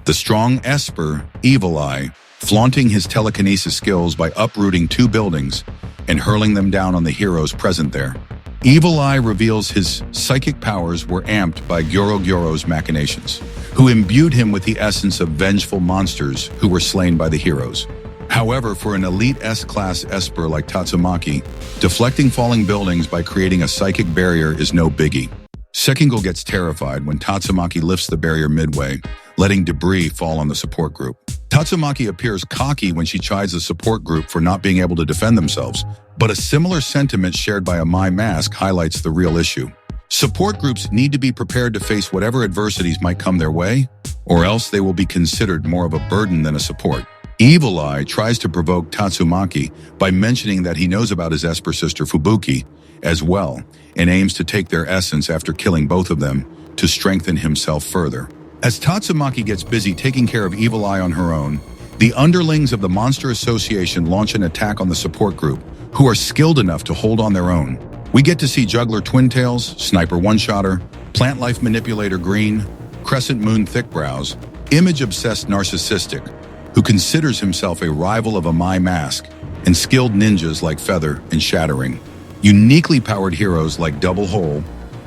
The strong Esper, Evil Eye, flaunting his telekinesis skills by uprooting 2 buildings and hurling them down on the heroes present there. Evil Eye reveals his psychic powers were amped by Gyoro's machinations, who imbued him with the essence of vengeful monsters who were slain by the heroes. However, for an elite S-class Esper like Tatsumaki, deflecting falling buildings by creating a psychic barrier is no biggie. Sekingo gets terrified when Tatsumaki lifts the barrier midway, letting debris fall on the support group. Tatsumaki appears cocky when she chides the support group for not being able to defend themselves, but a similar sentiment shared by a Mai Mask highlights the real issue. Support groups need to be prepared to face whatever adversities might come their way, or else they will be considered more of a burden than a support. Evil Eye tries to provoke Tatsumaki by mentioning that he knows about his Esper sister Fubuki as well, and aims to take their essence after killing both of them to strengthen himself further. As Tatsumaki gets busy taking care of Evil Eye on her own, the underlings of the Monster Association launch an attack on the support group, who are skilled enough to hold on their own. We get to see Juggler Twin Tails, Sniper One-Shotter, Plant Life Manipulator Green, Crescent Moon Thickbrows, Image-Obsessed Narcissistic, who considers himself a rival of a Mai Mask, and skilled ninjas like Feather and Shattering. Uniquely powered heroes like Double Hole,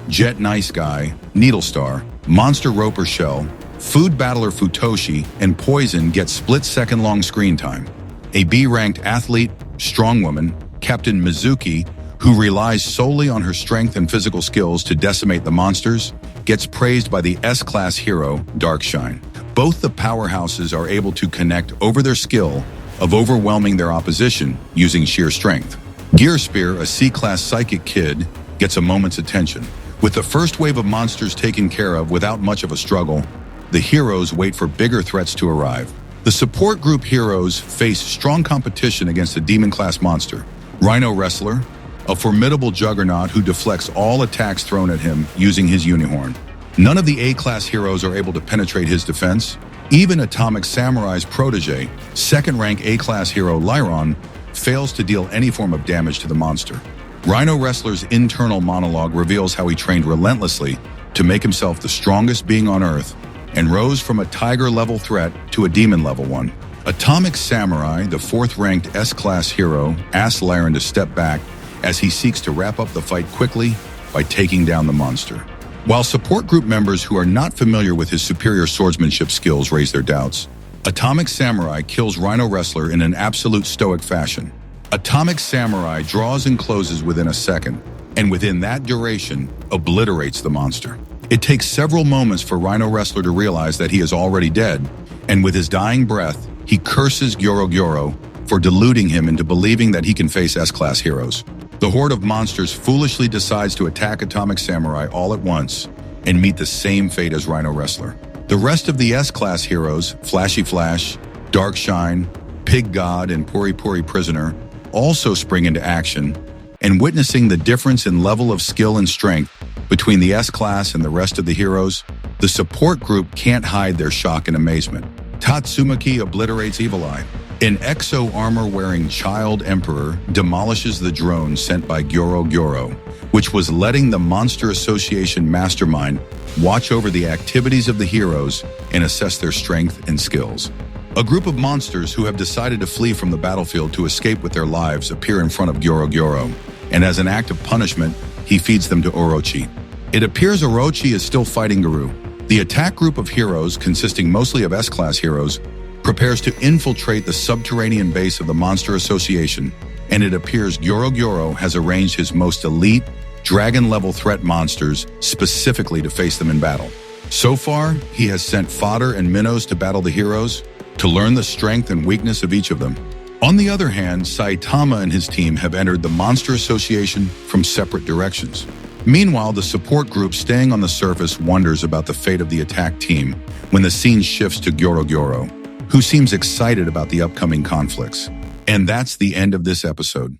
Jet Nice Guy, Needle Star, Monster Roper Shell, Food Battler Futoshi, and Poison get split-second long screen time. A B-ranked athlete, strongwoman, Captain Mizuki, who relies solely on her strength and physical skills to decimate the monsters, gets praised by the S-class hero, Darkshine. Both the powerhouses are able to connect over their skill of overwhelming their opposition using sheer strength. Gear Spear, a C-class psychic kid, gets a moment's attention. With the first wave of monsters taken care of without much of a struggle, the heroes wait for bigger threats to arrive. The support group heroes face strong competition against a demon-class monster, Rhino Wrestler, a formidable juggernaut who deflects all attacks thrown at him using his unicorn. None of the A-class heroes are able to penetrate his defense. Even Atomic Samurai's protege, second-rank A-class hero Lyron, fails to deal any form of damage to the monster. Rhino Wrestler's internal monologue reveals how he trained relentlessly to make himself the strongest being on Earth and rose from a tiger-level threat to a demon-level one. Atomic Samurai, the fourth-ranked S-class hero, asks Lyron to step back as he seeks to wrap up the fight quickly by taking down the monster. While support group members who are not familiar with his superior swordsmanship skills raise their doubts, Atomic Samurai kills Rhino Wrestler in an absolute stoic fashion. Atomic Samurai draws and closes within a second, and within that duration, obliterates the monster. It takes several moments for Rhino Wrestler to realize that he is already dead, and with his dying breath, he curses Gyoro for deluding him into believing that he can face S-class heroes. The horde of monsters foolishly decides to attack Atomic Samurai all at once and meet the same fate as Rhino Wrestler. The rest of the S-class heroes, Flashy Flash, Darkshine, Pig God, and Pori Pori Prisoner, also spring into action, and witnessing the difference in level of skill and strength between the S-class and the rest of the heroes, the support group can't hide their shock and amazement. Tatsumaki obliterates Evil Eye. An exo-armor-wearing Child Emperor demolishes the drone sent by Gyoro, which was letting the Monster Association mastermind watch over the activities of the heroes and assess their strength and skills. A group of monsters who have decided to flee from the battlefield to escape with their lives appear in front of Gyoro, and as an act of punishment, he feeds them to Orochi. It appears Orochi is still fighting Guru. The attack group of heroes, consisting mostly of S-class heroes, prepares to infiltrate the subterranean base of the Monster Association, and it appears Gyoro has arranged his most elite, dragon-level threat monsters specifically to face them in battle. So far, he has sent Fodder and Minnows to battle the heroes, to learn the strength and weakness of each of them. On the other hand, Saitama and his team have entered the Monster Association from separate directions. Meanwhile, the support group staying on the surface wonders about the fate of the attack team when the scene shifts to Gyoro, who seems excited about the upcoming conflicts. And that's the end of this episode.